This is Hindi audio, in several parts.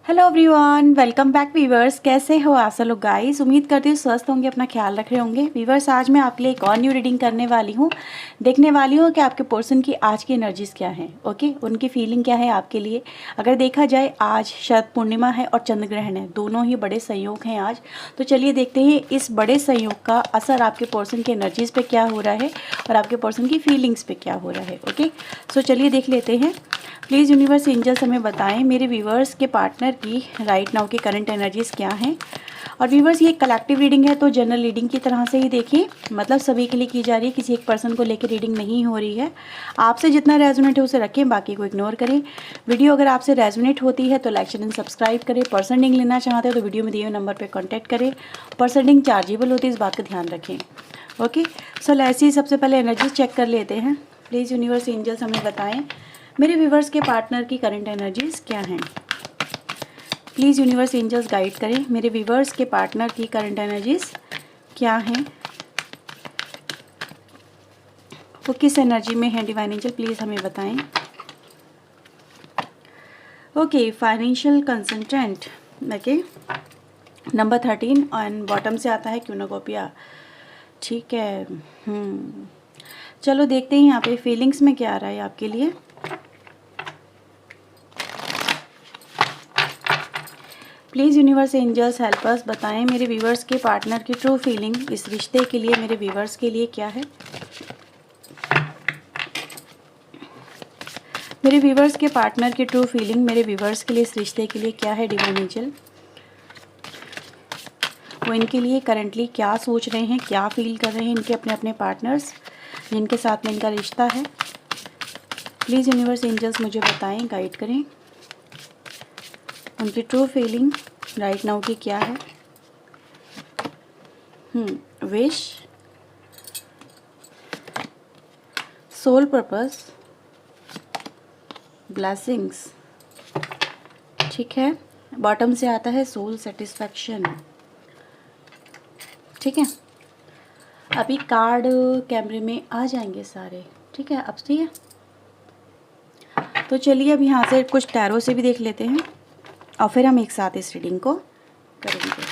Hello everyone, welcome back viewers. कैसे हो आप सब लोग गाइस? उम्मीद करती हूँ स्वस्थ होंगे, अपना ख्याल रख रहे होंगे। वीवर्स, आज मैं आपके लिए एक और न्यू रीडिंग करने वाली हूँ। देखने वाली हूँ कि आपके पर्सन की आज की एनर्जीज क्या हैं। ओके, उनकी फीलिंग क्या है आपके लिए। अगर देखा जाए, आज शरद पूर्णिमा है और चंद्र ग्रहण है, दोनों ही बड़े संयोग हैं आज। तो चलिए देखते हैं इस बड़े संयोग का असर आपके पर्सन की एनर्जीज पे क्या हो रहा है और आपके पर्सन की फीलिंग्स पे क्या हो रहा है। ओके, सो चलिए देख लेते हैं। प्लीज़ यूनिवर्स एंजल्स हमें बताएं मेरे व्यूवर्स के पार्टनर की राइट नाउ की करंट एनर्जीज क्या हैं। और व्यूवर्स, ये कलेक्टिव रीडिंग है तो जनरल रीडिंग की तरह से ही देखिए, मतलब सभी के लिए की जा रही है, किसी एक पर्सन को लेकर रीडिंग नहीं हो रही है। आपसे जितना रेजोनेट है उसे रखें, बाकी को इग्नोर करें। वीडियो अगर आपसे रेजोनेट होती है तो लाइक शेयर एंड सब्सक्राइब करें। पर्सन रीडिंग लेना चाहते हैं तो वीडियो में दिए हुए नंबर पर कॉन्टैक्ट करें। पर्सन रीडिंग चार्जेबल होती है, इस बात का ध्यान रखें। ओके, सो ऐसे ही सबसे पहले एनर्जी चेक कर लेते हैं। प्लीज़ यूनिवर्स एंजल्स हमें बताएं मेरे व्यूवर्स के पार्टनर की करंट एनर्जीज क्या हैं। प्लीज़ यूनिवर्स एंजल्स गाइड करें मेरे व्यूवर्स के पार्टनर की करंट एनर्जीज क्या हैं, वो किस एनर्जी में है। डिवाइन एंजल प्लीज़ हमें बताएं। Okay, financial consultant, okay, number 13 and bottom से आता है क्यूनोगोपिया। ठीक है, चलो देखते हैं यहाँ पे फीलिंग्स में क्या आ रहा है आपके लिए। Please universe angels help us, बताएं मेरे व्यूवर्स के पार्टनर की ट्रू फीलिंग इस रिश्ते के लिए मेरे व्यूवर्स के लिए क्या है। मेरे व्यूवर्स के पार्टनर की ट्रू फीलिंग मेरे व्यूवर्स के लिए इस रिश्ते के लिए क्या है। डिवाइन एंजल, वो इनके लिए करंटली क्या सोच रहे हैं, क्या फील कर रहे हैं इनके अपने अपने पार्टनर्स जिनके साथ में इनका रिश्ता है। प्लीज़ यूनिवर्स एंजल्स मुझे बताएं, गाइड करें उनकी ट्रू फीलिंग राइट नाउ की क्या है। Wish, soul purpose, blessings. ठीक है, बॉटम से आता है सोल सेटिस्फैक्शन। ठीक है, अभी कार्ड कैमरे में आ जाएंगे सारे। ठीक है, अब सही है। तो चलिए अब यहाँ से कुछ टैरो से भी देख लेते हैं और फिर हम एक साथ इस रीडिंग को करेंगे।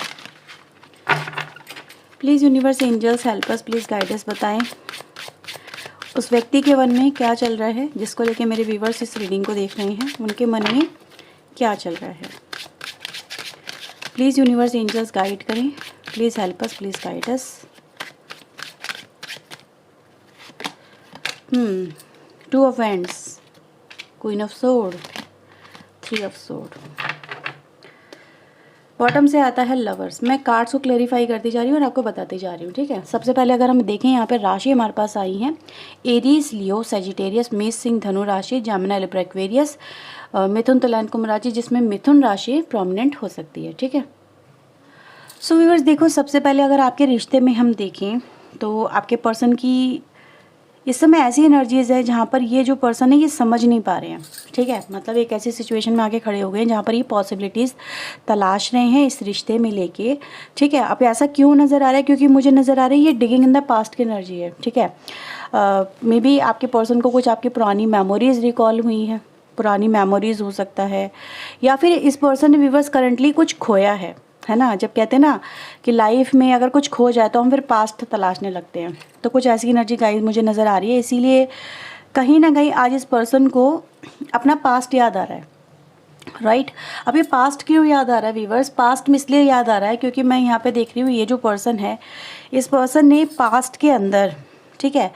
Please universe angels help us, please guidance बताएं उस व्यक्ति के मन में क्या चल रहा है जिसको लेके मेरे व्यूवर्स इस रीडिंग को देख रहे हैं। उनके मन में क्या चल रहा है। प्लीज़ यूनिवर्स एंजल्स गाइड करें, please help us, please guide us. Two of wands, queen of sword, 3 of sword. Bottom से आता है लवर्स। मैं कार्ड्स को क्लेरिफाई करती जा रही हूँ और आपको बताती जा रही हूँ। ठीक है, सबसे पहले अगर हम देखें यहाँ पे राशि हमारे पास आई है एरीज, लियो, सेजिटेरियस, मेष, सिंह, धनु राशि, जामिनी, लिब्रा, एक्वेरियस, मिथुन, तुला, कुंभ राशि, जिसमें मिथुन राशि प्रोमिनेंट हो सकती है। ठीक है, सो व्यूअर्स देखो, सबसे पहले अगर आपके रिश्ते में हम देखें तो आपके पर्सन की इस समय ऐसी एनर्जीज है जहाँ पर ये जो पर्सन है ये समझ नहीं पा रहे हैं। ठीक है, मतलब एक ऐसी सिचुएशन में आके खड़े हो गए हैं जहाँ पर ये पॉसिबिलिटीज़ तलाश रहे हैं इस रिश्ते में लेके। ठीक है, अब ऐसा क्यों नज़र आ रहा है? क्योंकि मुझे नज़र आ रही है ये डिगिंग इन द पास्ट की एनर्जी है। ठीक है, मे बी आपके पर्सन को कुछ आपकी पुरानी मेमोरीज रिकॉल हुई हैं, पुरानी मेमोरीज हो सकता है, या फिर इस पर्सन ने व्यूअर्स करंटली कुछ खोया है ना। जब कहते हैं ना कि लाइफ में अगर कुछ खो जाए तो हम फिर पास्ट तलाशने लगते हैं, तो कुछ ऐसी एनर्जी गाइस मुझे नज़र आ रही है। इसीलिए कहीं ना कहीं आज इस पर्सन को अपना पास्ट याद आ रहा है। राइट, अब ये पास्ट क्यों याद आ रहा है व्यूअर्स? पास्ट में इसलिए याद आ रहा है क्योंकि मैं यहाँ पे देख रही हूँ ये जो पर्सन है, इस पर्सन ने पास्ट के अंदर, ठीक है,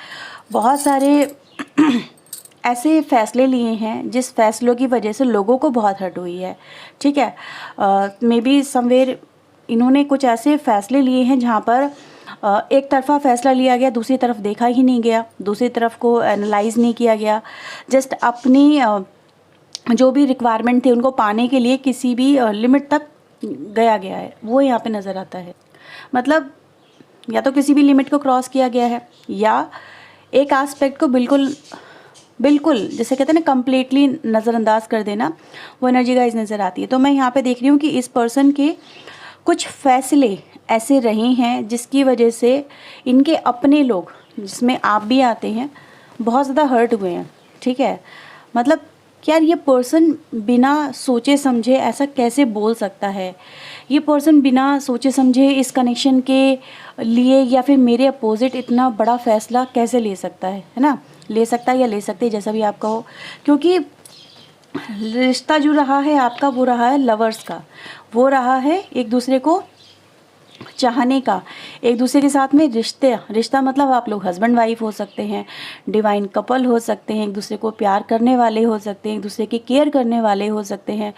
बहुत सारे ऐसे फैसले लिए हैं जिस फैसलों की वजह से लोगों को बहुत हर्ट हुई है। ठीक है, मे बी समवेयर इन्होंने कुछ ऐसे फैसले लिए हैं जहाँ पर एक तरफा फैसला लिया गया, दूसरी तरफ देखा ही नहीं गया, दूसरी तरफ को एनालाइज नहीं किया गया। जस्ट अपनी जो भी रिक्वायरमेंट थे उनको पाने के लिए किसी भी लिमिट तक गया है, वो यहाँ पे नज़र आता है। मतलब या तो किसी भी लिमिट को क्रॉस किया गया है या एक एस्पेक्ट को बिल्कुल जैसे कहते हैं ना कंप्लीटली नज़रअंदाज कर देना, वो एनर्जी गाइस नज़र आती है। तो मैं यहाँ पे देख रही हूँ कि इस पर्सन के कुछ फैसले ऐसे रहे हैं जिसकी वजह से इनके अपने लोग, जिसमें आप भी आते हैं, बहुत ज़्यादा हर्ट हुए हैं। ठीक है, मतलब कि यार ये पर्सन बिना सोचे समझे ऐसा कैसे बोल सकता है, ये पर्सन बिना सोचे समझे इस कनेक्शन के लिए या फिर मेरे अपोजिट इतना बड़ा फ़ैसला कैसे ले सकता है ना, ले सकता है या ले सकते हैं, जैसा भी आप कहो। क्योंकि रिश्ता जो रहा है आपका वो रहा है लवर्स का, वो रहा है एक दूसरे को चाहने का, एक दूसरे के साथ में रिश्ता मतलब आप लोग हस्बैंड वाइफ हो सकते हैं, डिवाइन कपल हो सकते हैं, एक दूसरे को प्यार करने वाले हो सकते हैं, एक दूसरे की केयर करने वाले हो सकते हैं।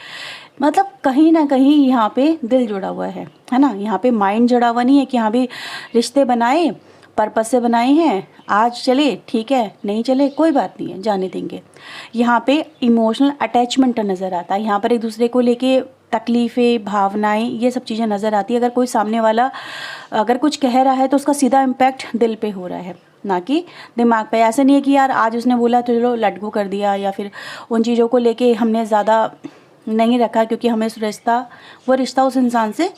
मतलब कहीं ना कहीं यहाँ पे दिल जुड़ा हुआ है ना, यहाँ पे माइंड जुड़ा हुआ नहीं है कि यहाँ भी रिश्ते बनाए पर्पज से बनाए हैं, आज चले ठीक है, नहीं चले कोई बात नहीं है जाने देंगे। यहाँ पे इमोशनल अटैचमेंट नज़र आता है, यहाँ पर एक दूसरे को लेके तकलीफ़ें, भावनाएं, ये सब चीज़ें नज़र आती है। अगर कोई सामने वाला अगर कुछ कह रहा है तो उसका सीधा इम्पैक्ट दिल पे हो रहा है, ना कि दिमाग पे। ऐसा नहीं है कि यार आज उसने बोला तो चलो लेट गो कर दिया, या फिर उन चीज़ों को लेके हमने ज़्यादा नहीं रखा क्योंकि हमें वो रिश्ता उस इंसान से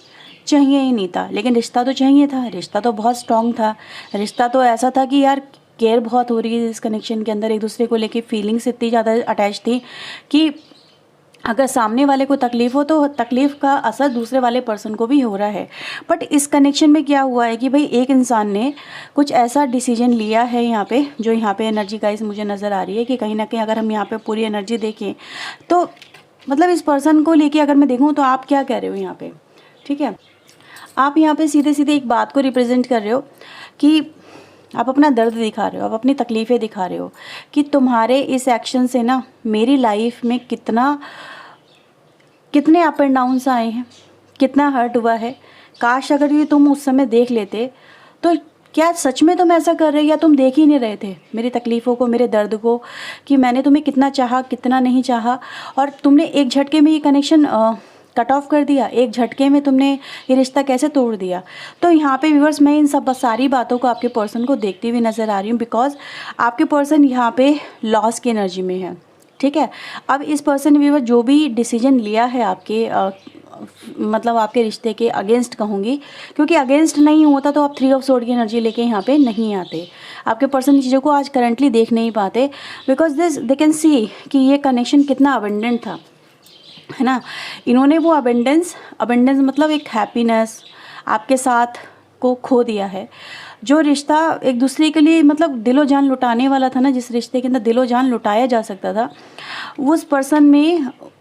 चाहिए ही नहीं था। लेकिन रिश्ता तो चाहिए था, रिश्ता तो बहुत स्ट्रॉन्ग था, रिश्ता तो ऐसा था कि यार केयर बहुत हो रही है इस कनेक्शन के अंदर, एक दूसरे को लेके फीलिंग्स इतनी ज़्यादा अटैच थी कि अगर सामने वाले को तकलीफ़ हो तो तकलीफ़ का असर दूसरे वाले पर्सन को भी हो रहा है। बट इस कनेक्शन में क्या हुआ है कि भाई एक इंसान ने कुछ ऐसा डिसीजन लिया है यहाँ पे, जो यहाँ पे एनर्जी गाइस मुझे नज़र आ रही है कि कहीं ना कहीं अगर हम यहाँ पे पूरी एनर्जी देखें तो मतलब इस पर्सन को लेके अगर मैं देखूँ तो आप क्या कह रहे हो यहाँ पे, ठीक है, आप यहाँ पे सीधे सीधे एक बात को रिप्रेजेंट कर रहे हो कि आप अपना दर्द दिखा रहे हो, आप अपनी तकलीफ़ें दिखा रहे हो कि तुम्हारे इस एक्शन से ना मेरी लाइफ में कितने अप एंड डाउन्स आए हैं, कितना हर्ट हुआ है। काश अगर ये तुम उस समय देख लेते तो क्या सच में तुम ऐसा कर रहे या तुम देख ही नहीं रहे थे मेरी तकलीफ़ों को, मेरे दर्द को, कि मैंने तुम्हें कितना चाहा कितना नहीं चाहा, और तुमने एक झटके में ये कनेक्शन कट ऑफ कर दिया, एक झटके में तुमने ये रिश्ता कैसे तोड़ दिया। तो यहाँ पे व्यूअर्स मैं इन सब सारी बातों को आपके पर्सन को देखती हुई नज़र आ रही हूँ, बिकॉज आपके पर्सन यहाँ पे लॉस की एनर्जी में है, ठीक है। अब इस पर्सन ने व्यूअर जो भी डिसीजन लिया है आपके मतलब आपके रिश्ते के अगेंस्ट कहूँगी, क्योंकि अगेंस्ट नहीं होता तो आप 3 ऑफ सोर्ड की एनर्जी लेके यहाँ पे नहीं आते। आपके पर्सन चीज़ों को आज करंटली देख नहीं पाते बिकॉज दे कैन सी कि ये कनेक्शन कितना अबेंडेंट था, है ना। इन्होंने वो अबेंडेंस मतलब एक हैप्पीनेस आपके साथ को खो दिया है। जो रिश्ता एक दूसरे के लिए मतलब दिलो जान लुटाने वाला था ना, जिस रिश्ते के अंदर दिलो जान लुटाया जा सकता था,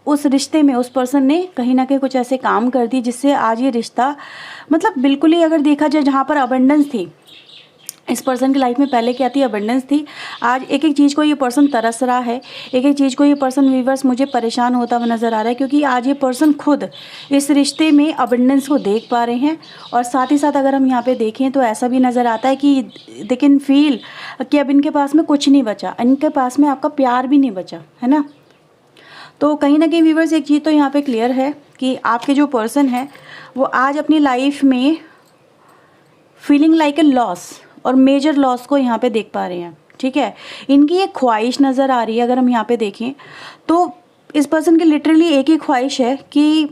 उस रिश्ते में उस पर्सन ने कहीं ना कहीं कुछ ऐसे काम कर दिए जिससे आज ये रिश्ता मतलब बिल्कुल ही, अगर देखा जाए जहाँ पर अबेंडेंस थी इस पर्सन की लाइफ में, पहले क्या थी, अबेंडेंस थी। आज एक एक चीज़ को ये पर्सन तरस रहा है, एक एक चीज़ को ये पर्सन व्यूअर्स मुझे परेशान होता हुआ नज़र आ रहा है, क्योंकि आज ये पर्सन खुद इस रिश्ते में अबेंडेंस को देख पा रहे हैं। और साथ ही साथ अगर हम यहाँ पे देखें तो ऐसा भी नज़र आता है कि दे कैन फील कि अब इनके पास में कुछ नहीं बचा, इनके पास में आपका प्यार भी नहीं बचा, है ना। तो कहीं ना कहीं व्यूअर्स एक चीज़ तो यहाँ पे क्लियर है कि आपके जो पर्सन है वो आज अपनी लाइफ में फीलिंग लाइक ए लॉस और मेजर लॉस को यहाँ पे देख पा रहे हैं, ठीक है। इनकी एक ख्वाहिश नज़र आ रही है, अगर हम यहाँ पे देखें तो इस पर्सन की लिटरली एक ही ख्वाहिश है कि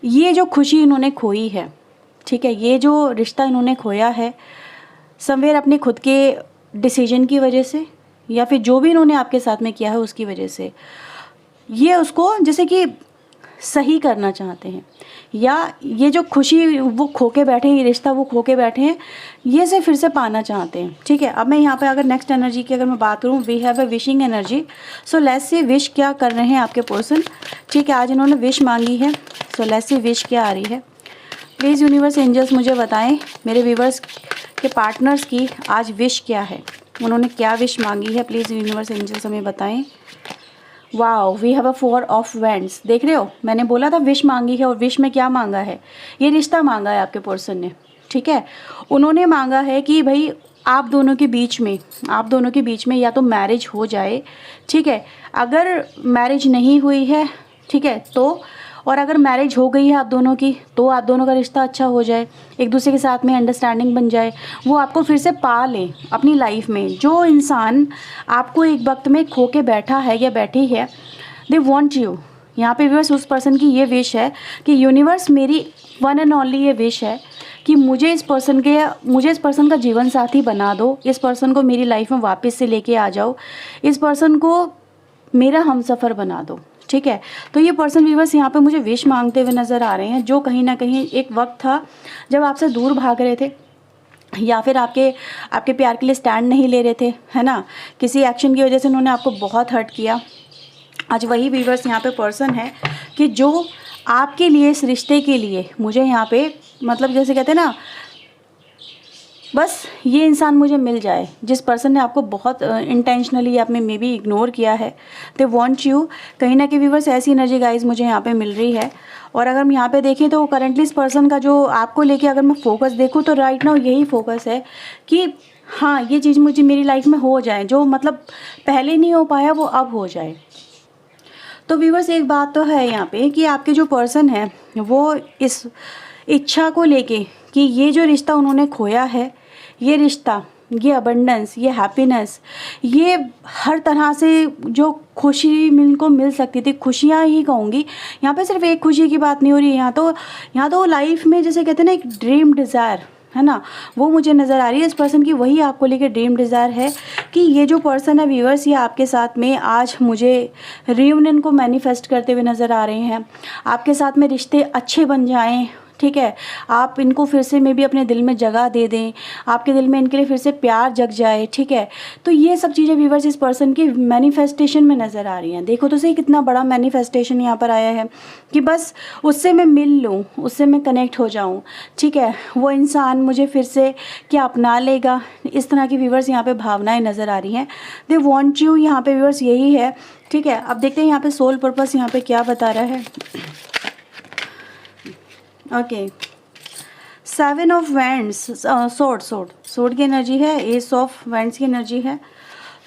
ये जो खुशी इन्होंने खोई है, ठीक है, ये जो रिश्ता इन्होंने खोया है समवेयर अपने खुद के डिसीजन की वजह से या फिर जो भी इन्होंने आपके साथ में किया है उसकी वजह से, ये उसको जैसे कि सही करना चाहते हैं, या ये जो खुशी वो खो के बैठे हैं, ये रिश्ता वो खो के बैठे हैं, ये से फिर से पाना चाहते हैं, ठीक है। अब मैं यहाँ पे अगर नेक्स्ट एनर्जी की अगर मैं बात करूँ, we have a wishing energy. So let's see wish क्या कर रहे हैं आपके पर्सन, ठीक है। आज इन्होंने विश मांगी है, सो लेट्स सी विश क्या आ रही है। प्लीज़ यूनिवर्स एंजल्स मुझे बताएं मेरे व्यूवर्स के पार्टनर्स की आज विश क्या है, उन्होंने क्या विश मांगी है। प्लीज़ यूनिवर्स एंजल्स हमें बताएं। Wow, we have a 4 of wands. देख रहे हो, मैंने बोला था विश मांगी है, और विश में क्या मांगा है, ये रिश्ता मांगा है आपके पर्सन ने, ठीक है। उन्होंने मांगा है कि भाई आप दोनों के बीच में या तो मैरिज हो जाए, ठीक है। अगर मैरिज नहीं हुई है, ठीक है, तो और अगर मैरिज हो गई है आप दोनों की, तो आप दोनों का रिश्ता अच्छा हो जाए, एक दूसरे के साथ में अंडरस्टैंडिंग बन जाए, वो आपको फिर से पा लें अपनी लाइफ में। जो इंसान आपको एक वक्त में खो के बैठा है या बैठी है, दे वॉन्ट यू। यहाँ पे व्यूअर्स उस पर्सन की ये विश है कि यूनिवर्स मेरी वन एंड ओनली ये विश है कि मुझे इस पर्सन का जीवन साथी बना दो, इस पर्सन को मेरी लाइफ में वापस से लेके आ जाओ, इस पर्सन को मेरा हमसफ़र बना दो, ठीक है। तो ये पर्सन व्यूअर्स यहाँ पे मुझे विश मांगते हुए नज़र आ रहे हैं, जो कहीं ना कहीं एक वक्त था जब आपसे दूर भाग रहे थे, या फिर आपके प्यार के लिए स्टैंड नहीं ले रहे थे, है ना। किसी एक्शन की वजह से उन्होंने आपको बहुत हर्ट किया। आज वही व्यूअर्स यहाँ पे पर्सन है कि जो आपके लिए, इस रिश्ते के लिए मुझे यहाँ पे मतलब जैसे कहते हैं ना, बस ये इंसान मुझे मिल जाए, जिस पर्सन ने आपको बहुत इंटेंशनली आपने मे बी इग्नोर किया है, दे वांट यू। कहीं ना कहीं व्यूअर्स ऐसी एनर्जी गाइस मुझे यहाँ पे मिल रही है। और अगर हम यहाँ पे देखें तो करंटली इस पर्सन का जो आपको लेके अगर मैं फोकस देखूँ तो राइट नाउ यही फोकस है कि हाँ, ये चीज़ मुझे मेरी लाइफ में हो जाए, जो मतलब पहले नहीं हो पाया वो अब हो जाए। तो व्यूअर्स एक बात तो है यहाँ पे कि आपके जो पर्सन है वो इस इच्छा को लेके कि ये जो रिश्ता उन्होंने खोया है, ये रिश्ता, ये अबंडेंस, ये हैप्पीनेस, ये हर तरह से जो खुशी इनको मिल सकती थी, खुशियाँ ही कहूँगी, यहाँ पे सिर्फ एक खुशी की बात नहीं हो रही है, यहाँ तो लाइफ में जैसे कहते हैं ना एक ड्रीम डिज़ायर है ना, वो मुझे नज़र आ रही है इस पर्सन की। वही आपको लेके ड्रीम डिज़ायर है कि ये जो पर्सन है व्यूअर्स, ये आपके साथ में आज मुझे रियूनियन को मैनिफेस्ट करते हुए नज़र आ रहे हैं। आपके साथ में रिश्ते अच्छे बन जाएं, ठीक है। आप इनको फिर से मे बी अपने दिल में जगह दे दें, आपके दिल में इनके लिए फिर से प्यार जग जाए, ठीक है। तो ये सब चीज़ें व्यूअर्स इस पर्सन की मैनिफेस्टेशन में नज़र आ रही हैं। देखो तो सही कितना बड़ा मैनिफेस्टेशन यहाँ पर आया है कि बस उससे मैं मिल लूँ, उससे मैं कनेक्ट हो जाऊँ, ठीक है। वो इंसान मुझे फिर से क्या अपना लेगा, इस तरह की व्यूअर्स यहाँ पर भावनाएँ नज़र आ रही हैं। दे वॉन्ट यू, यहाँ पर व्यूअर्स यही है, ठीक है। अब देखते हैं यहाँ पर सोल पर्पस यहाँ पर क्या बता रहा है। ओके, 7 ऑफ वैंड्स, सोर्ड की एनर्जी है, एस ऑफ वैंड्स की एनर्जी है।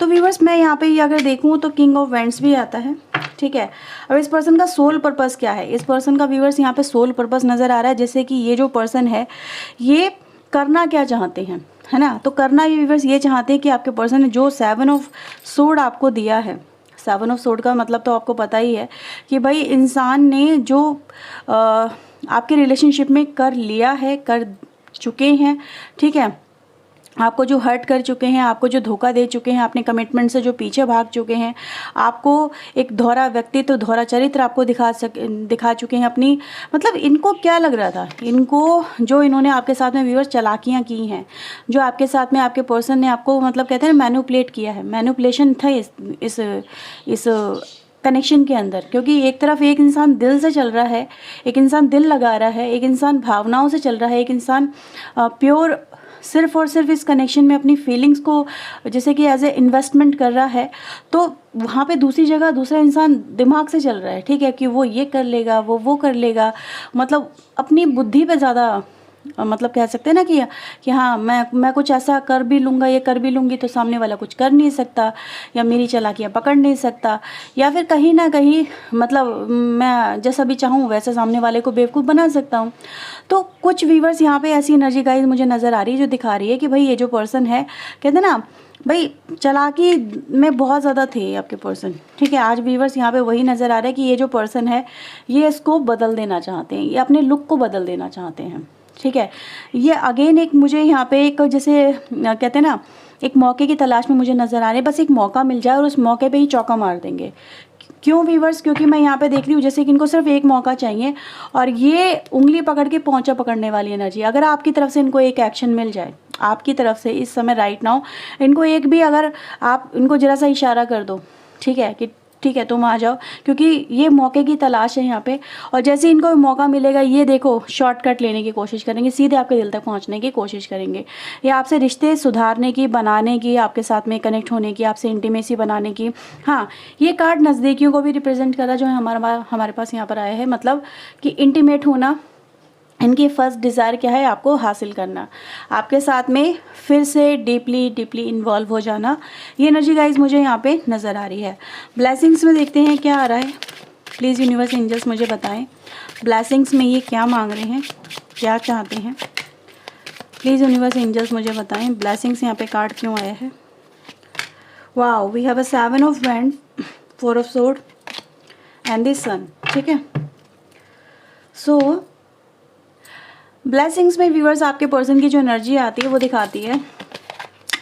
तो व्यूअर्स मैं यहाँ पे अगर देखूँ तो किंग ऑफ वैंड्स भी आता है, ठीक है। अब इस पर्सन का सोल पर्पस क्या है, इस पर्सन का व्यूअर्स यहाँ पे सोल पर्पस नज़र आ रहा है, जैसे कि ये जो पर्सन है ये करना क्या चाहते हैं, है ना। तो करना ये व्यूअर्स ये चाहते हैं कि आपके पर्सन ने जो 7 ऑफ सोर्ड आपको दिया है, 7 ऑफ सोर्ड का मतलब तो आपको पता ही है कि भाई इंसान ने जो आपके रिलेशनशिप में कर लिया है, कर चुके हैं, ठीक है। आपको जो हर्ट कर चुके हैं, आपको जो धोखा दे चुके हैं, अपने कमिटमेंट से जो पीछे भाग चुके हैं, आपको एक दोहरा व्यक्तित्व, दोहरा चरित्र आपको दिखा चुके हैं अपनी। मतलब इनको क्या लग रहा था, इनको जो इन्होंने आपके साथ में व्यूअर्स चालाकियाँ की हैं, जो आपके साथ में आपके पर्सन ने आपको मतलब कहते हैं मैनिपुलेट किया है, मैनिपुलेशन था इस कनेक्शन के अंदर। क्योंकि एक तरफ एक इंसान दिल से चल रहा है, एक इंसान दिल लगा रहा है, एक इंसान भावनाओं से चल रहा है, एक इंसान प्योर सिर्फ और सिर्फ इस कनेक्शन में अपनी फीलिंग्स को जैसे कि एज ए इन्वेस्टमेंट कर रहा है। तो वहाँ पे दूसरी जगह दूसरा इंसान दिमाग से चल रहा है, ठीक है, कि वो ये कर लेगा, वो कर लेगा, मतलब अपनी बुद्धि पे ज़्यादा मतलब कह सकते हैं ना कि हाँ मैं कुछ ऐसा कर भी लूँगा, ये कर भी लूँगी तो सामने वाला कुछ कर नहीं सकता, या मेरी चालाकियाँ पकड़ नहीं सकता, या फिर कहीं ना कहीं मतलब मैं जैसा भी चाहूँ वैसा सामने वाले को बेवकूफ़ बना सकता हूँ। तो कुछ व्यूअर्स यहाँ पे ऐसी एनर्जी गाइस मुझे नज़र आ रही है जो दिखा रही है कि भाई ये जो पर्सन है, कहते हैं ना भाई चालाकी में बहुत ज़्यादा थे आपके पर्सन, ठीक है। आज व्यूअर्स यहाँ पे वही नज़र आ रहा है कि ये जो पर्सन है ये इसको बदल देना चाहते हैं, ये अपने लुक को बदल देना चाहते हैं, ठीक है। ये अगेन एक मुझे यहाँ पे एक जैसे कहते हैं ना एक मौके की तलाश में मुझे नज़र आ रहे हैं, बस एक मौका मिल जाए और उस मौके पे ही चौका मार देंगे। क्यों व्यूअर्स, क्योंकि मैं यहाँ पे देख रही हूँ जैसे कि इनको सिर्फ एक मौका चाहिए, और ये उंगली पकड़ के पहुँचा पकड़ने वाली एनर्जी। अगर आपकी तरफ से इनको एक एक्शन मिल जाए, आपकी तरफ से इस समय राइट नाउ इनको एक भी, अगर आप इनको ज़रा सा इशारा कर दो, ठीक है, कि ठीक है तुम आ जाओ, क्योंकि ये मौके की तलाश है यहाँ पे। और जैसे ही इनको मौका मिलेगा ये देखो शॉर्टकट लेने की कोशिश करेंगे, सीधे आपके दिल तक पहुँचने की कोशिश करेंगे, या आपसे रिश्ते सुधारने की, बनाने की, आपके साथ में कनेक्ट होने की, आपसे इंटीमेसी बनाने की। हाँ, ये कार्ड नज़दीकियों को भी रिप्रेजेंट कर रहा है जो हमारे पास यहाँ पर आया है, मतलब कि इंटीमेट होना। इनकी फर्स्ट डिज़ायर क्या है, आपको हासिल करना, आपके साथ में फिर से डीपली इन्वॉल्व हो जाना। ये एनर्जी गाइज मुझे यहाँ पे नज़र आ रही है। ब्लेसिंग्स में देखते हैं क्या आ रहा है। प्लीज़ यूनिवर्स एंजल्स मुझे बताएं ब्लेसिंग्स में ये क्या मांग रहे हैं, क्या चाहते हैं। प्लीज़ यूनिवर्स एंजल्स मुझे बताएं ब्लेसिंग्स यहाँ पे कार्ड क्यों आया है। Wow, we have a 7 of wand, 4 of sword and the sun, ठीक है। सो ब्लेसिंग्स में व्यूअर्स आपके पर्सन की जो एनर्जी आती है वो दिखाती है,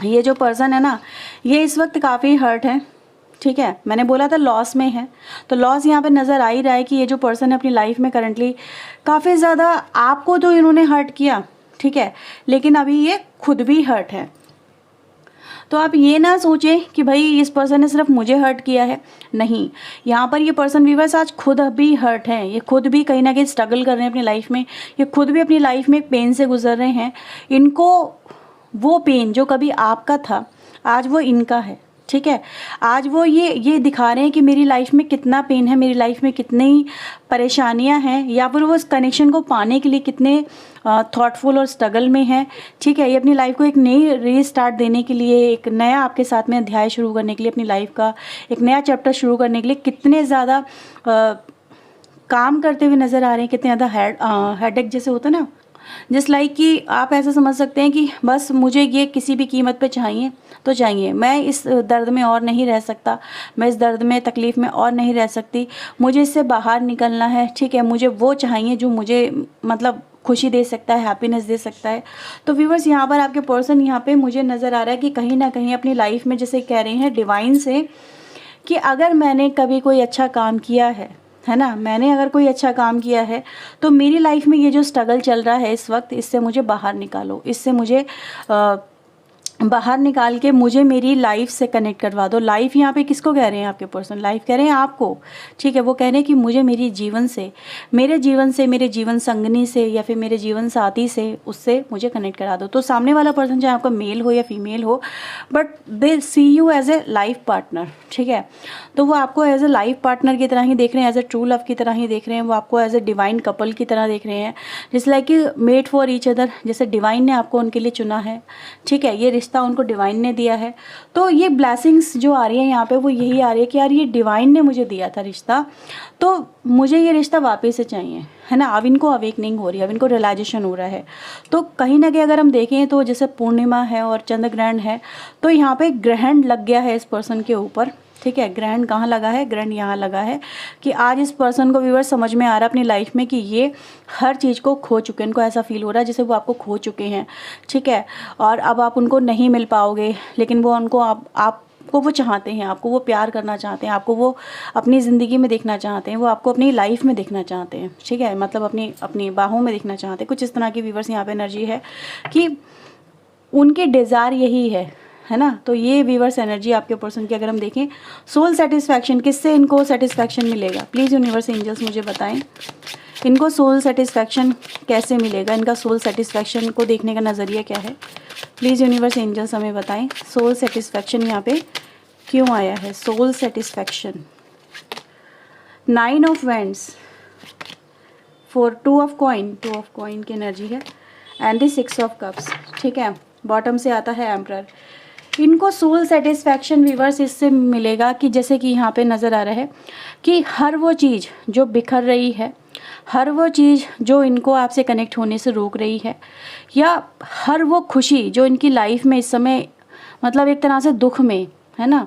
ये जो पर्सन है ना ये इस वक्त काफ़ी हर्ट है, ठीक है, मैंने बोला था लॉस में है, तो लॉस यहाँ पे नज़र आ ही रहा है कि ये जो पर्सन है अपनी लाइफ में करंटली काफ़ी ज़्यादा, आपको तो इन्होंने हर्ट किया, ठीक है, लेकिन अभी ये खुद भी हर्ट है। तो आप ये ना सोचें कि भाई इस पर्सन ने सिर्फ मुझे हर्ट किया है, नहीं, यहाँ पर ये पर्सन व्यूअर्स आज खुद भी हर्ट हैं, ये खुद भी कहीं ना कहीं स्ट्रगल कर रहे हैं अपनी लाइफ में, ये खुद भी अपनी लाइफ में एक पेन से गुजर रहे हैं। इनको वो पेन जो कभी आपका था आज वो इनका है, ठीक है, आज वो ये दिखा रहे हैं कि मेरी लाइफ में कितना पेन है, मेरी लाइफ में कितनी परेशानियां हैं, या फिर वो उस कनेक्शन को पाने के लिए कितने थॉटफुल और स्ट्रगल में है, ठीक है। ये अपनी लाइफ को एक नई रीस्टार्ट देने के लिए, एक नया आपके साथ में अध्याय शुरू करने के लिए, अपनी लाइफ का एक नया चैप्टर शुरू करने के लिए कितने ज़्यादा काम करते हुए नज़र आ रहे हैं, कितने ज़्यादा हेडेक जैसे होता है ना, जिस लाइक कि आप ऐसा समझ सकते हैं कि बस मुझे ये किसी भी कीमत पे चाहिए तो चाहिए, मैं इस दर्द में और नहीं रह सकता, मैं इस दर्द में तकलीफ़ में और नहीं रह सकती, मुझे इससे बाहर निकलना है, ठीक है, मुझे वो चाहिए जो मुझे मतलब खुशी दे सकता है, हैप्पीनेस दे सकता है। तो व्यूअर्स यहाँ पर आपके पर्सन यहाँ पे मुझे नज़र आ रहा है कि कहीं ना कहीं अपनी लाइफ में जैसे कह रहे हैं डिवाइन से कि अगर मैंने कभी कोई अच्छा काम किया है ना, मैंने अगर कोई अच्छा काम किया है तो मेरी लाइफ में ये जो स्ट्रगल चल रहा है इस वक्त, इससे मुझे बाहर निकालो, इससे मुझे बाहर निकाल के मुझे मेरी लाइफ से कनेक्ट करवा दो। लाइफ यहाँ पे किसको कह रहे हैं आपके पर्सन, लाइफ कह रहे हैं आपको, ठीक है। वो कह रहे हैं कि मुझे मेरी जीवन से, मेरे जीवन संगनी से या फिर मेरे जीवन साथी से, उससे मुझे कनेक्ट करा दो। तो सामने वाला पर्सन चाहे आपका मेल हो या फीमेल हो, but they see you as a life partner, ठीक है। तो वो आपको एज ए लाइफ पार्टनर की तरह ही देख रहे हैं, एज ए ट्रू लव की तरह ही देख रहे हैं, वो आपको एज ए डिवाइन कपल की तरह देख रहे हैं, जिस लाइक कि मेड फॉर ईच अदर, जैसे डिवाइन ने आपको उनके लिए चुना है, ठीक है, ये रिश्ता उनको डिवाइन ने दिया है। तो ये ब्लेसिंग्स जो आ रही है यहाँ पे वो यही आ रही है कि यार ये डिवाइन ने मुझे दिया था रिश्ता, तो मुझे ये रिश्ता वापस से चाहिए, है ना। अब इनको अवेकनिंग हो रही है, अब इनको रियलाइजेशन हो रहा है। तो कहीं ना कहीं अगर हम देखें तो जैसे पूर्णिमा है और चंद्र ग्रहण है, तो यहाँ पे ग्रहण लग गया है इस पर्सन के ऊपर, ठीक है। ग्रहण कहाँ लगा है, ग्रहण यहाँ लगा है कि आज इस पर्सन को व्यूअर्स समझ में आ रहा है अपनी लाइफ में कि ये हर चीज़ को खो चुके हैं, इनको ऐसा फील हो रहा है जैसे वो आपको खो चुके हैं, ठीक है, और अब आप उनको नहीं मिल पाओगे, लेकिन वो उनको आपको वो चाहते हैं, आपको वो प्यार करना चाहते हैं, आपको वो अपनी ज़िंदगी में देखना चाहते हैं, वो आपको अपनी लाइफ में देखना चाहते हैं, ठीक है, मतलब अपनी बाहों में देखना चाहते हैं। कुछ इस तरह की व्यूअर्स यहाँ पे एनर्जी है कि उनके डिज़ायर यही है ना। तो ये व्यूअर्स एनर्जी आपके पर्सन की अगर हम देखें, सोल सेटिस्फैक्शन, किससे इनको सेटिस्फैक्शन मिलेगा, प्लीज़ यूनिवर्स एंजल्स मुझे बताएं इनको सोल सेटिस्फैक्शन कैसे मिलेगा, इनका सोल सेटिस्फैक्शन को देखने का नज़रिया क्या है, प्लीज़ यूनिवर्स एंजल्स हमें बताएं। सोल सेटिस्फैक्शन यहाँ पे क्यों आया है, soul satisfaction, 9 of wands, 2 of coin की एनर्जी है, एंड द 6 ऑफ कप्स, ठीक है, बॉटम से आता है एम्परर। इनको सोल सेटिस्फैक्शन व्यूअर्स इससे मिलेगा कि जैसे कि यहाँ पे नज़र आ रहा है कि हर वो चीज़ जो बिखर रही है, हर वो चीज़ जो इनको आपसे कनेक्ट होने से रोक रही है, या हर वो खुशी जो इनकी लाइफ में इस समय मतलब एक तरह से दुख में, है ना,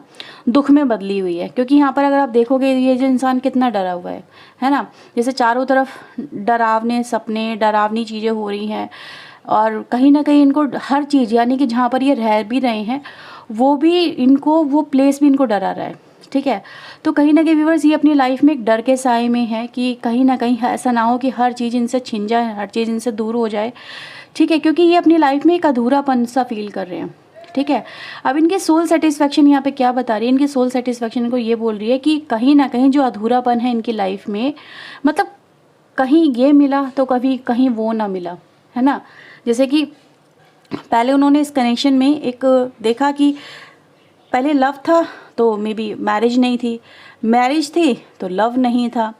दुख में बदली हुई है। क्योंकि यहाँ पर अगर आप देखोगे ये जो इंसान कितना डरा हुआ है ना, जैसे चारों तरफ डरावने सपने, डरावनी चीज़ें हो रही हैं, और कहीं ना कहीं इनको हर चीज़, यानी कि जहाँ पर ये रह भी रहे हैं वो भी इनको, वो प्लेस भी इनको डरा रहा है, ठीक है। तो कहीं ना कहीं व्यूअर्स ये अपनी लाइफ में एक डर के साए में है कि कहीं ना कहीं ऐसा ना हो कि हर चीज़ इनसे छिन जाए, हर चीज़ इनसे दूर हो जाए, ठीक है, क्योंकि ये अपनी लाइफ में एक अधूरापन सा फील कर रहे हैं, ठीक है। अब इनकी सोल सेटिस्फैक्शन यहाँ पे क्या बता रही है, इनकी सोल सेटिस्फैक्शन इनको ये बोल रही है कि कहीं ना कहीं जो अधूरापन है इनकी लाइफ में, मतलब कहीं ये मिला तो कभी कहीं वो ना मिला, है ना। जैसे कि पहले उन्होंने इस कनेक्शन में एक देखा कि पहले लव था तो मे बी मैरिज नहीं थी, मैरिज थी तो लव नहीं था।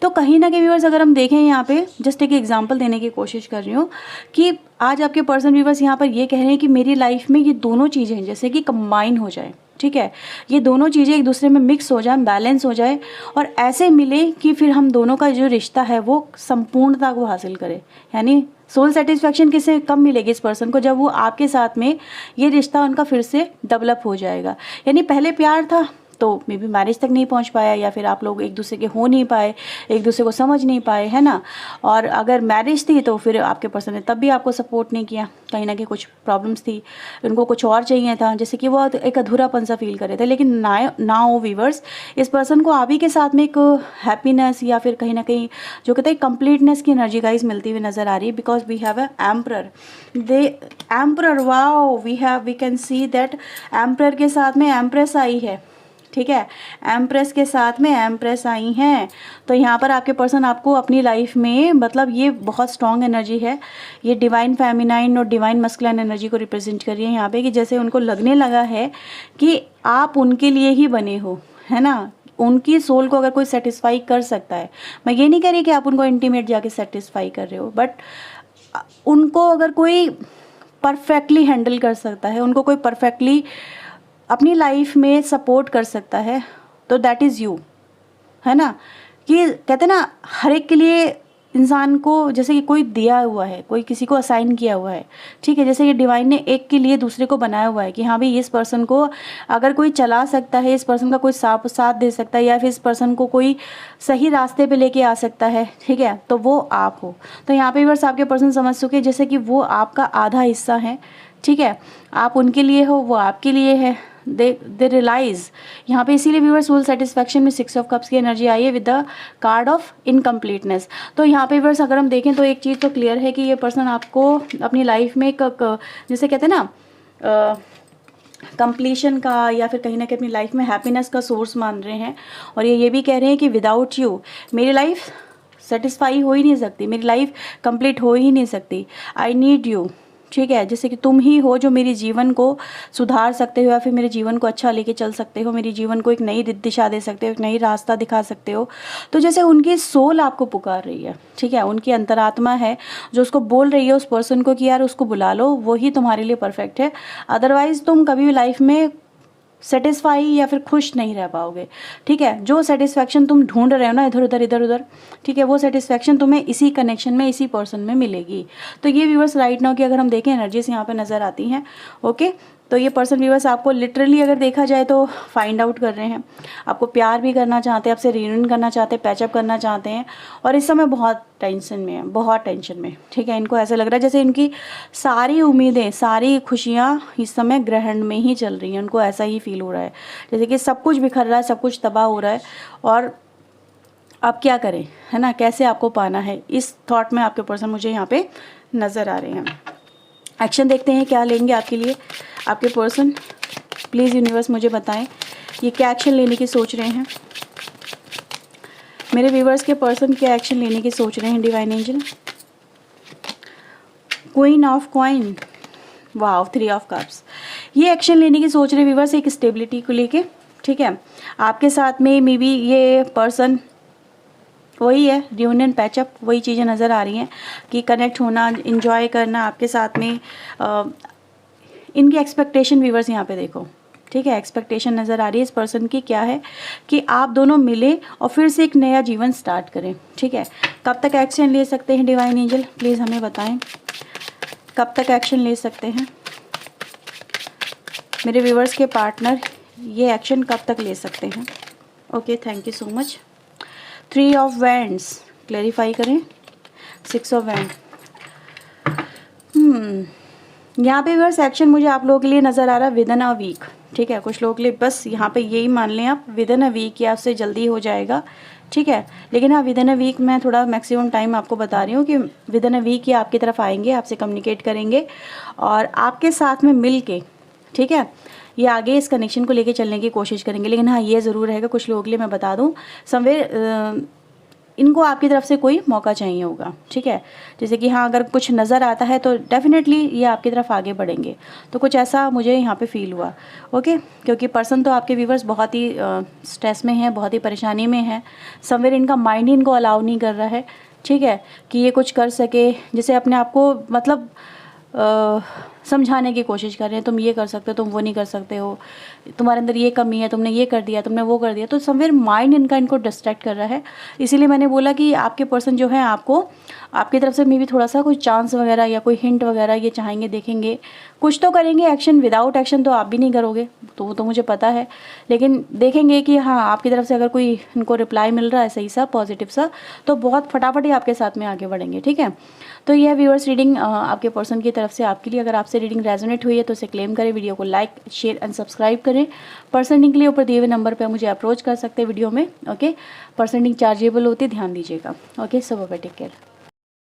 तो कहीं ना कहीं व्यूअर्स अगर हम देखें यहाँ पे, जस्ट एक एग्जांपल देने की कोशिश कर रही हूँ कि आज आपके पर्सन व्यूअर्स यहाँ पर ये कह रहे हैं कि मेरी लाइफ में ये दोनों चीज़ें जैसे कि कंबाइन हो जाए, ठीक है, ये दोनों चीज़ें एक दूसरे में मिक्स हो जाए, बैलेंस हो जाए, और ऐसे मिले कि फिर हम दोनों का जो रिश्ता है वो संपूर्णता को हासिल करे। यानी सोल सेटिस्फैक्शन किसे कब मिलेगी इस पर्सन को, जब वो आपके साथ में ये रिश्ता उनका फिर से डेवलप हो जाएगा। यानी पहले प्यार था तो मे बी मैरिज तक नहीं पहुंच पाया, या फिर आप लोग एक दूसरे के हो नहीं पाए, एक दूसरे को समझ नहीं पाए, है ना। और अगर मैरिज थी तो फिर आपके पर्सन ने तब भी आपको सपोर्ट नहीं किया, कहीं ना कहीं कुछ प्रॉब्लम्स थी, उनको कुछ और चाहिए था, जैसे कि वो एक अधूरापन सा फील कर रहे थे। लेकिन नाउ वीवर्स, इस पर्सन को आप ही के साथ में एक हैप्पीनेस या फिर कहीं ना कहीं जो कहते हैं कंप्लीटनेस की एनर्जी गाइस मिलती हुई नज़र आ रही है, because we have a emperor. Emperor, wow, we can see that emperor के साथ में एम्प्रेस आई है, ठीक है, एम्प्रेस के साथ में एम्प्रेस आई हैं। तो यहाँ पर आपके पर्सन आपको अपनी लाइफ में, मतलब ये बहुत स्ट्रॉन्ग एनर्जी है, ये डिवाइन फेमिनाइन और डिवाइन मस्कुलिन एनर्जी को रिप्रेजेंट कर रही है यहाँ पे, कि जैसे उनको लगने लगा है कि आप उनके लिए ही बने हो, है ना। उनकी सोल को अगर कोई सेटिस्फाई कर सकता है, मैं ये नहीं कह रही कि आप उनको इंटीमेट जाके सेटिस्फाई कर रहे हो, बट उनको अगर कोई परफेक्टली हैंडल कर सकता है, उनको कोई परफेक्टली अपनी लाइफ में सपोर्ट कर सकता है, तो दैट इज़ यू, है ना। कि कहते हैं ना, हर एक के लिए इंसान को जैसे कि कोई दिया हुआ है, कोई किसी को असाइन किया हुआ है, ठीक है। जैसे ये डिवाइन ने एक के लिए दूसरे को बनाया हुआ है कि हाँ भाई, इस पर्सन को अगर कोई चला सकता है, इस पर्सन का कोई साथ दे सकता है, या फिर इस पर्सन को कोई सही रास्ते पे लेके आ सकता है, ठीक है, तो वो आप हो। तो यहाँ पे बस आपके पर्सन समझ चुके जैसे कि वो आपका आधा हिस्सा है, ठीक है, आप उनके लिए हो, वो आपके लिए है। दे रियलाइज यहाँ पे, इसीलिए व्यूअर्स सोल सेटिस्फैक्शन में 6 ऑफ कप्स की एनर्जी आई है with the card of incompleteness. तो यहाँ पे व्यूअर्स अगर हम देखें तो एक चीज़ तो क्लियर है कि ये पर्सन आपको अपनी लाइफ में जैसे कहते हैं ना कंप्लीशन का, या फिर कहीं ना कहीं अपनी लाइफ में हैप्पीनेस का सोर्स मान रहे हैं। और ये भी कह रहे हैं कि विदाउट यू मेरी लाइफ सेटिस्फाई हो ही नहीं सकती, मेरी लाइफ कंप्लीट हो ही नहीं सकती, आई नीड यू, ठीक है। जैसे कि तुम ही हो जो मेरे जीवन को सुधार सकते हो, या फिर मेरे जीवन को अच्छा लेके चल सकते हो, मेरे जीवन को एक नई दिशा दे सकते हो, एक नई रास्ता दिखा सकते हो। तो जैसे उनकी सोल आपको पुकार रही है, ठीक है, उनकी अंतरात्मा है जो उसको बोल रही है उस पर्सन को कि यार उसको बुला लो, वही तुम्हारे लिए परफेक्ट है। अदरवाइज तुम कभी भी लाइफ में सेटिस्फाई या फिर खुश नहीं रह पाओगे, ठीक है। जो सेटिस्फैक्शन तुम ढूंढ रहे हो ना इधर उधर, ठीक है, वो सेटिस्फैक्शन तुम्हें इसी कनेक्शन में, इसी पर्सन में मिलेगी। तो ये व्यूअर्स राइट नाउ की अगर हम देखें एनर्जीज यहाँ पे नज़र आती हैं, ओके। तो ये पर्सन व्यूअर्स आपको लिटरली अगर देखा जाए तो फाइंड आउट कर रहे हैं, आपको प्यार भी करना चाहते हैं, आपसे रियूनियन करना चाहते हैं, पैचअप करना चाहते हैं, और इस समय बहुत टेंशन में है, बहुत टेंशन में, ठीक है। इनको ऐसा लग रहा है जैसे इनकी सारी उम्मीदें, सारी खुशियाँ इस समय ग्रहण में ही चल रही हैं, उनको ऐसा ही फील हो रहा है जैसे कि सब कुछ बिखर रहा है, सब कुछ तबाह हो रहा है, और आप क्या करें, है ना, कैसे आपको पाना है, इस थॉट में आपके पर्सन मुझे यहाँ पे नज़र आ रहे हैं। एक्शन देखते हैं क्या लेंगे आपके लिए आपके पर्सन। प्लीज़ यूनिवर्स मुझे बताएं ये क्या एक्शन लेने की सोच रहे हैं, मेरे व्यूवर्स के पर्सन क्या एक्शन लेने की सोच रहे हैं। Divine angel, queen of coin, wow, 3 of cups, ये एक्शन लेने की सोच रहे हैं व्यूवर्स एक स्टेबिलिटी को लेके, ठीक है। आपके साथ में मे बी ये पर्सन वही है, रियूनियन, पैचअप, वही चीज़ें नज़र आ रही हैं कि कनेक्ट होना, इंजॉय करना आपके साथ में। इनकी एक्सपेक्टेशन व्यूवर्स यहाँ पे देखो, ठीक है, एक्सपेक्टेशन नज़र आ रही है इस पर्सन की, क्या है कि आप दोनों मिले और फिर से एक नया जीवन स्टार्ट करें, ठीक है। कब तक एक्शन ले सकते हैं डिवाइन एंजल, प्लीज़ हमें बताएं कब तक एक्शन ले सकते हैं मेरे व्यूवर्स के पार्टनर, ये एक्शन कब तक ले सकते हैं। Okay, thank you so much. 3 of wands clarify करें, 6 ऑफ वैंड। यहाँ पे व्यूअर्स एक्शन मुझे आप लोगों के लिए नज़र आ रहा है विद इन अ वीक, ठीक है। कुछ लोगों के लिए बस यहाँ पे यही मान लें आप, विद इन अ वीक या उससे जल्दी हो जाएगा, ठीक है। लेकिन हाँ, विद इन अ वीक मैं थोड़ा मैक्सिमम टाइम आपको बता रही हूँ कि विद इन अ वीक ये आपकी तरफ आएंगे, आपसे कम्युनिकेट करेंगे और आपके साथ में मिल के, ठीक है, ये आगे इस कनेक्शन को लेके चलने की कोशिश करेंगे। लेकिन हाँ, ये ज़रूर रहेगा, कुछ लोगों के लिए मैं बता दूँ, समवेयर इनको आपकी तरफ से कोई मौका चाहिए होगा, ठीक है। जैसे कि हाँ, अगर कुछ नज़र आता है तो डेफिनेटली ये आपकी तरफ आगे बढ़ेंगे, तो कुछ ऐसा मुझे यहाँ पे फील हुआ, ओके। क्योंकि पर्सन तो आपके व्यूवर्स बहुत ही स्ट्रेस में है, बहुत ही परेशानी में है, समवेयर इनका माइंड ही इनको अलाउ नहीं कर रहा है, ठीक है, कि ये कुछ कर सके, जैसे अपने आप को मतलब समझाने की कोशिश कर रहे हैं, तुम ये कर सकते हो, तुम वो नहीं कर सकते हो, तुम्हारे अंदर ये कमी है, तुमने ये कर दिया, तुमने वो कर दिया। तो समवेयर माइंड इनको डिस्ट्रैक्ट कर रहा है। इसीलिए मैंने बोला कि आपके पर्सन जो है आपको आपकी तरफ से मे भी थोड़ा सा कोई चांस वगैरह या कोई हिंट वगैरह ये चाहेंगे, देखेंगे, कुछ तो करेंगे। एक्शन विदाउट एक्शन तो आप भी नहीं करोगे, तो वो तो मुझे पता है, लेकिन देखेंगे कि हाँ आपकी तरफ से अगर कोई इनको रिप्लाई मिल रहा है सही सा पॉजिटिव सा, तो बहुत फटाफट ही आपके साथ में आगे बढ़ेंगे। ठीक है, तो यह व्यूअर्स रीडिंग आपके पर्सन की तरफ से आपके लिए। अगर आपसे रीडिंग रेजोनेट हुई है तो इसे क्लेम करें, वीडियो को लाइक शेयर एंड सब्सक्राइब करें। पर्सन के लिए ऊपर दिए हुए नंबर पर मुझे अप्रोच कर सकते हैं वीडियो में। ओके, पर्सन चार्जेबल होती है, ध्यान दीजिएगा। ओके, सो बाय, टेक केयर।